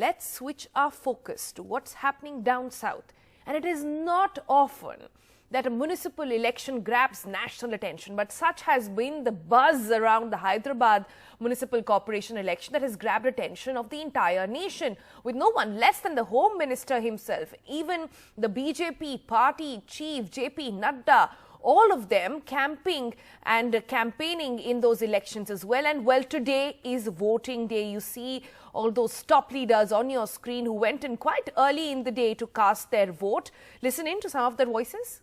let's switch our focus to what's happening down south. And it is not often that a municipal election grabs national attention, but such has been the buzz around the Hyderabad Municipal Corporation election that has grabbed attention of the entire nation, with no one less than the Home Minister himself, even the BJP party chief JP Nadda, all of them camping and campaigning in those elections as well. And well, today is voting day. You see all those top leaders on your screen who went in quite early in the day to cast their vote. Listen in to some of their voices.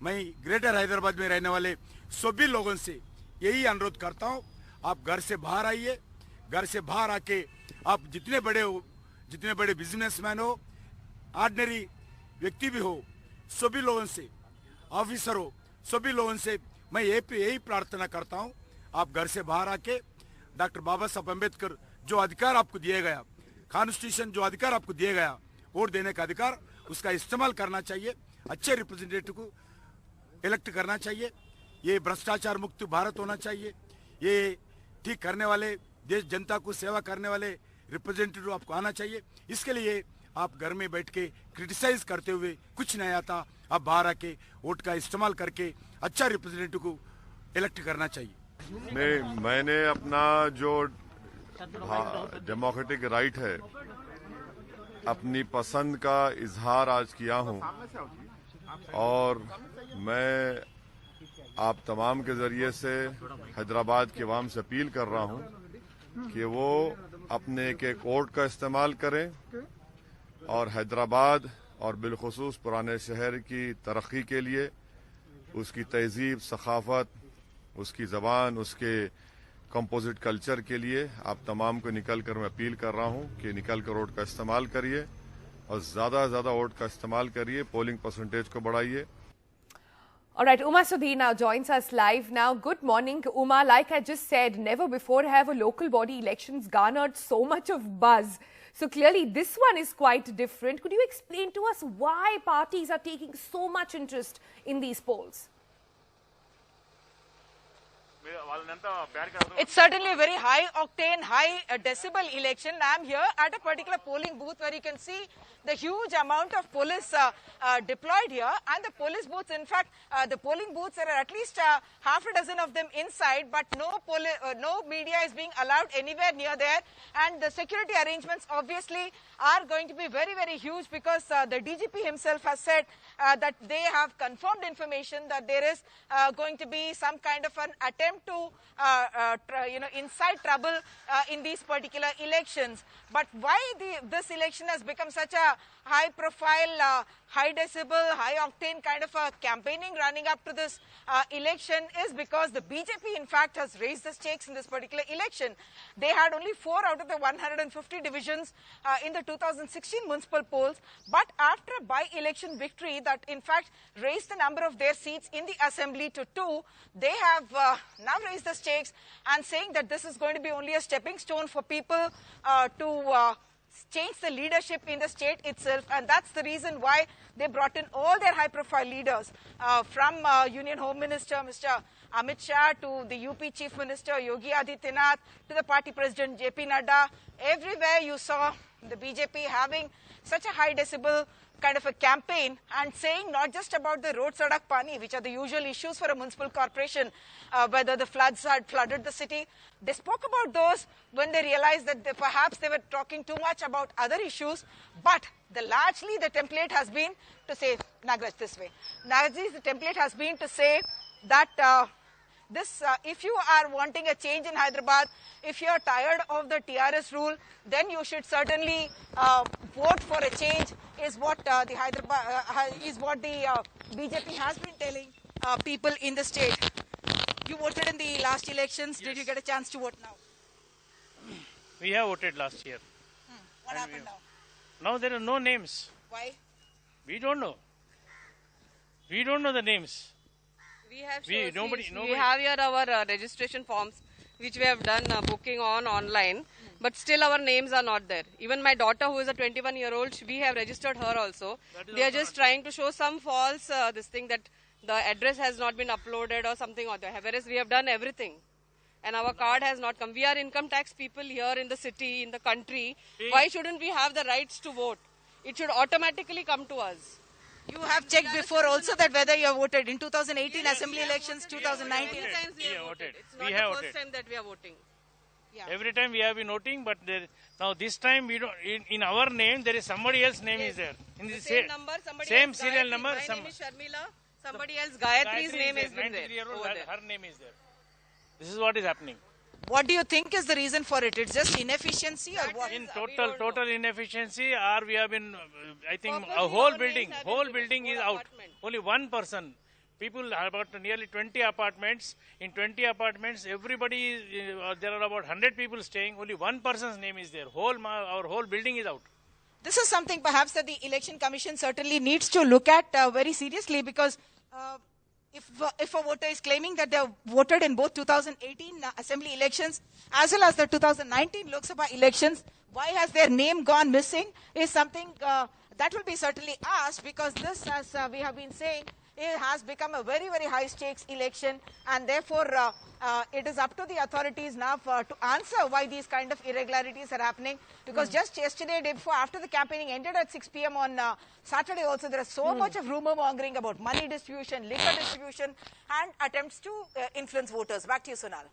मैं greater Hyderabad में रहने वाले सभी लोगों से यही अनुरोध करता हूं, आप घर से बाहर आइए। घर से बाहर आके आप जितने बड़े बिजनेसमैन हो, ऑर्डिनरी व्यक्ति भी हो, सभी लोगों से, ऑफिसर हो, सभी लोगों से मैं यही प्रार्थना करता हूं, आप घर से बाहर आके डॉक्टर बाबा साहब अम्बेडकर जो अधिकार आपको दिया गया, कॉन्स्टिट्यूशन जो अधिकार आपको दिया गया, वोट देने का अधिकार, उसका इस्तेमाल करना चाहिए। अच्छे रिप्रेजेंटेटिव को इलेक्ट करना चाहिए। ये भ्रष्टाचार मुक्त भारत होना चाहिए। ये ठीक करने वाले, देश जनता को सेवा करने वाले रिप्रेजेंटेटिव आपको आना चाहिए। इसके लिए आप घर में बैठ के क्रिटिसाइज करते हुए कुछ नहीं आता, आप बाहर आके वोट का इस्तेमाल करके अच्छा रिप्रेजेंटेटिव को इलेक्ट करना चाहिए। मैंने अपना जो डेमोक्रेटिक राइट है, अपनी पसंद का इजहार आज किया हूं और मैं आप तमाम के जरिए से हैदराबाद के अवाम से अपील कर रहा हूं कि वो अपने एक एक वोट का इस्तेमाल करें और हैदराबाद और बिलखुसूस पुराने शहर की तरक्की के लिए, उसकी तहजीब, सखाफत, उसकी ज़बान, उसके कंपोजिट कल्चर के लिए आप तमाम को निकल कर मैं अपील कर रहा हूं कि निकल कर वोट का इस्तेमाल करिए और ज़्यादा से ज़्यादा वोट का इस्तेमाल करिए, पोलिंग परसेंटेज को बढ़ाइए। All right, Uma Sudhi now joins us live now. Good morning, Uma. Like I just said, never before have a local body elections garnered so much of buzz. So clearly this one is quite different. Could you explain to us why parties are taking so much interest in these polls? It's certainly a very high octane, high decibel election. I'm here at a particular polling booth where you can see the huge amount of police deployed here, and the police booths, in fact, the polling booths, there are at least half a dozen of them inside, but no media is being allowed anywhere near there, and the security arrangements obviously are going to be very, very huge because the DGP himself has said that they have confirmed information that there is going to be some kind of an attempt to incite trouble in these particular elections. But why this election has become such a high profile, high decibel, high octane kind of a campaigning running up to this election is because the BJP in fact has raised the stakes in this particular election. They had only 4 out of the 150 divisions in the 2016 municipal polls, but after a by-election victory that in fact raised the number of their seats in the assembly to 2, they have now raised the stakes and saying that this is going to be only a stepping stone for people to change the leadership in the state itself, and that's the reason why they brought in all their high-profile leaders from Union Home Minister Mr. Amit Shah to the UP Chief Minister Yogi Adityanath to the party President JP Nadda. Everywhere you saw the BJP having such a high decibel kind of a campaign and saying not just about the road sadak pani, which are the usual issues for a municipal corporation, whether the floods had flooded the city. They spoke about those when they realized that perhaps they were talking too much about other issues, but largely the template has been to say, Nagraj, this way. Nagraj, the template has been to say that if you are wanting a change in Hyderabad, if you are tired of the TRS rule, then you should certainly vote for a change, is what the BJP has been telling people in the state. You voted in the last elections. Yes. Did you get a chance to vote now? We have voted last year. What happened now? Now there are no names. Why? We don't know. We don't know the names. We have nobody. We have here our registration forms, which we have done booking online, but still our names are not there. Even my daughter, who is a 21-year-old, we have registered her also. They are just trying to show some false this thing that the address has not been uploaded or something or the other. Whereas we have done everything. and our card has not come. We are income tax people here in the city, in the country. Why shouldn't we have the rights to vote? It should automatically come to us. You have checked before also that whether you have voted in 2018 assembly elections, 2019. Many times we have voted. It's not We the have first voted. time that we are voting. Every time we have been voting, but now this time we don't. In our name, there is somebody else's name is there. In The same number, somebody same else, serial Gayatri. number. My name is Sharmila. Somebody else, Gayatri's name has been there. 93-year-old, Over there. her name is there. This is what is happening. What do you think is the reason for it? It's just inefficiency or what? In we don't total inefficiency, or we have been, I think, Purposely a whole our names building, have been whole given, building is whole out. apartment. Only one person. People, about nearly 20 apartments. In 20 apartments, everybody, there are about 100 people staying. Only one person's name is there. Our whole building is out. This is something perhaps that the Election Commission certainly needs to look at very seriously, because if a voter is claiming that they voted in both 2018 assembly elections as well as the 2019 Lok Sabha elections, why has their name gone missing is something that will be certainly asked, because this, as we have been saying, it has become a very, very high stakes election, and therefore it is up to the authorities now to answer why these kind of irregularities are happening, because just yesterday, day before, after the campaigning ended at 6 p.m. on Saturday also, there is so much of rumor mongering about money distribution, liquor distribution and attempts to influence voters. Back to you, Sonal.